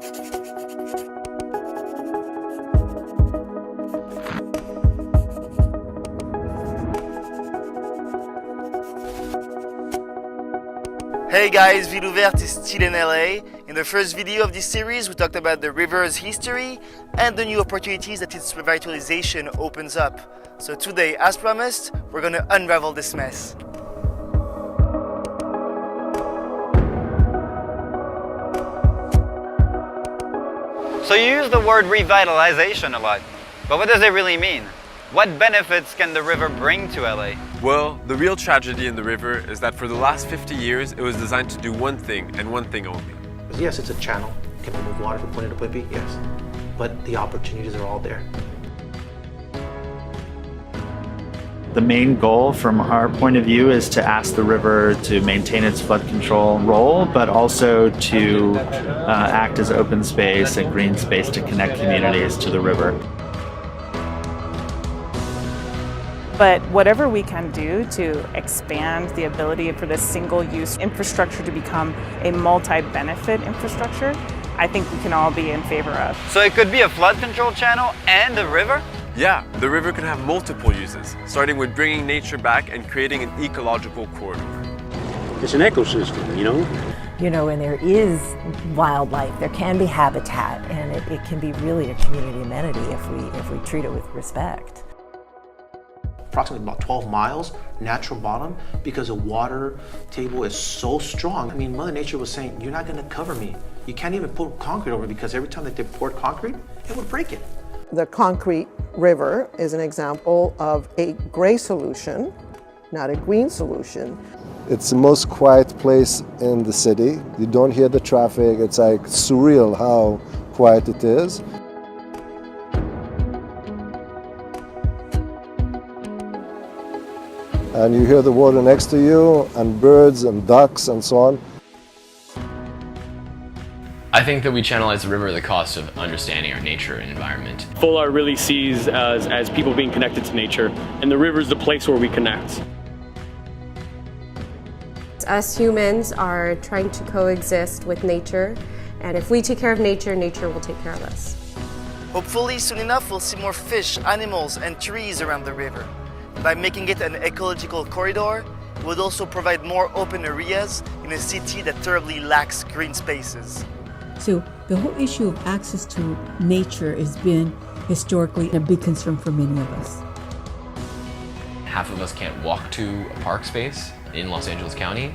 Hey guys, Villes Ouvertes is still in LA. In the first video of this series, we talked about the river's history and the new opportunities that its revitalization opens up. So today, as promised, we're gonna unravel this mess. So you use the word revitalization a lot, but what does it really mean? What benefits can the river bring to LA? Well, the real tragedy in the river is that for the last 50 years, it was designed to do one thing and one thing only. Yes, it's a channel. Can we move water from point A to point B? Yes. But the opportunities are all there. The main goal from our point of view is to ask the river to maintain its flood control role, but also to act as open space and green space to connect communities to the river. But whatever we can do to expand the ability for this single-use infrastructure to become a multi-benefit infrastructure, I think we can all be in favor of. So it could be a flood control channel and a river? Yeah, the river can have multiple uses, starting with bringing nature back and creating an ecological corridor. It's an ecosystem, you know? You know, and there is wildlife, there can be habitat, and it can be really a community amenity if we treat it with respect. Approximately about 12 miles, natural bottom, because the water table is so strong. I mean, Mother Nature was saying, you're not gonna cover me. You can't even put concrete over because every time that they poured concrete, it would break it. The concrete river is an example of a gray solution, not a green solution. It's the most quiet place in the city. You don't hear the traffic. It's like surreal how quiet it is. And you hear the water next to you, and birds and ducks and so on. I think that we channelize the river at the cost of understanding our nature and environment. Full Art really sees as people being connected to nature, and the river is the place where we connect. Us humans are trying to coexist with nature, and if we take care of nature, nature will take care of us. Hopefully, soon enough, we'll see more fish, animals, and trees around the river. By making it an ecological corridor, it would also provide more open areas in a city that terribly lacks green spaces. So the whole issue of access to nature has been historically a big concern for many of us. Half of us can't walk to a park space in Los Angeles County.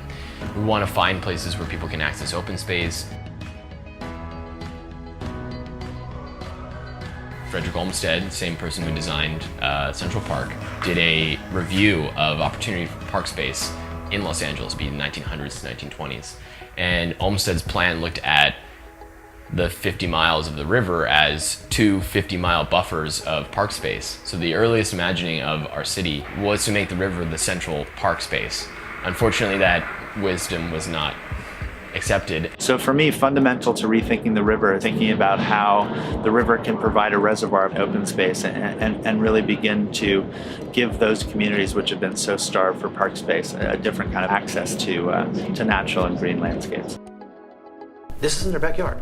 We want to find places where people can access open space. Frederick Olmsted, same person who designed Central Park, did a review of opportunity for park space in Los Angeles between the 1900s to 1920s. And Olmsted's plan looked at the 50 miles of the river as two 50-mile buffers of park space. So the earliest imagining of our city was to make the river the central park space. Unfortunately, that wisdom was not accepted. So for me, fundamental to rethinking the river, thinking about how the river can provide a reservoir of open space and really begin to give those communities which have been so starved for park space a different kind of access to natural and green landscapes. This is in their backyard.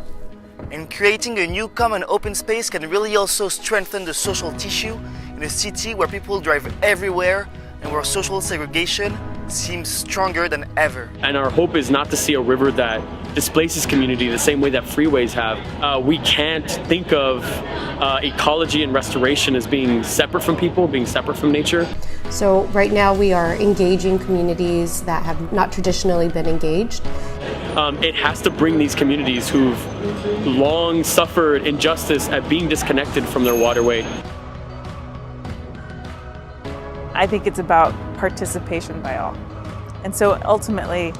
And creating a new common open space can really also strengthen the social tissue in a city where people drive everywhere and where social segregation seems stronger than ever. And our hope is not to see a river that displaces community the same way that freeways have. We can't think of ecology and restoration as being separate from people, being separate from nature. So right now we are engaging communities that have not traditionally been engaged. It has to bring these communities who've long suffered injustice at being disconnected from their waterway. I think it's about participation by all. And so ultimately,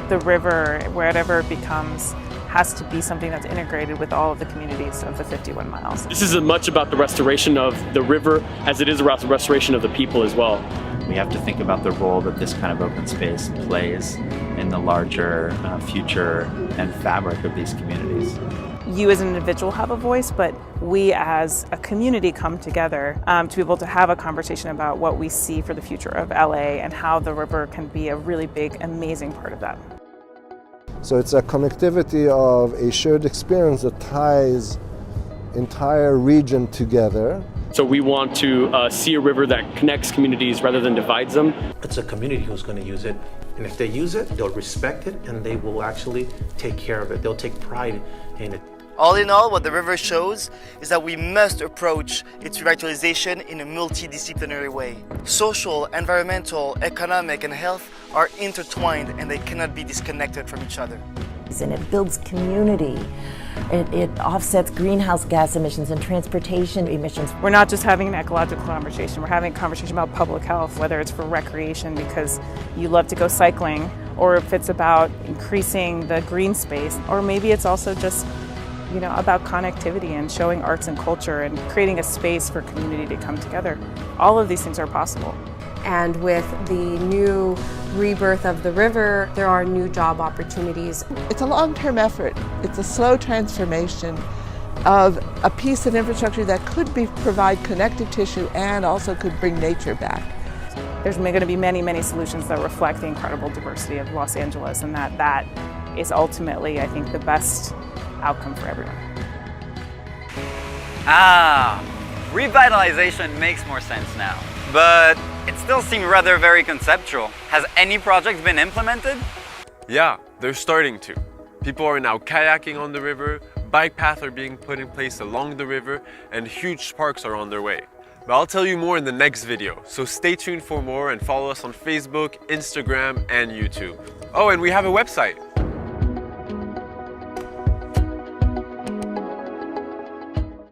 the river, wherever it becomes, has to be something that's integrated with all of the communities of the 51 miles. This is as much about the restoration of the river as it is about the restoration of the people as well. We have to think about the role that this kind of open space plays in the larger future and fabric of these communities. You as an individual have a voice, but we as a community come together to be able to have a conversation about what we see for the future of LA and how the river can be a really big, amazing part of that. So it's a connectivity of a shared experience that ties entire region together. So we want to see a river that connects communities rather than divides them. It's a community who's going to use it. And if they use it, they'll respect it and they will actually take care of it. They'll take pride in it. All in all, what the river shows is that we must approach its revitalization in a multidisciplinary way. Social, environmental, economic, and health are intertwined and they cannot be disconnected from each other. And it builds community. It offsets greenhouse gas emissions and transportation emissions. We're not just having an ecological conversation, we're having a conversation about public health, whether it's for recreation because you love to go cycling, or if it's about increasing the green space, or maybe it's also just about connectivity and showing arts and culture and creating a space for community to come together. All of these things are possible. And with the new rebirth of the river, there are new job opportunities. It's a long-term effort. It's a slow transformation of a piece of infrastructure that could provide connective tissue and also could bring nature back. There's going to be many, many solutions that reflect the incredible diversity of Los Angeles, and that is ultimately, I think, the best outcome for everyone. Revitalization makes more sense now, but it still seems rather very conceptual. Has any project been implemented? Yeah, they're starting to. People are now kayaking on the river, bike paths are being put in place along the river, and huge parks are on their way. But I'll tell you more in the next video, so stay tuned for more and follow us on Facebook, Instagram, and YouTube. Oh, and we have a website,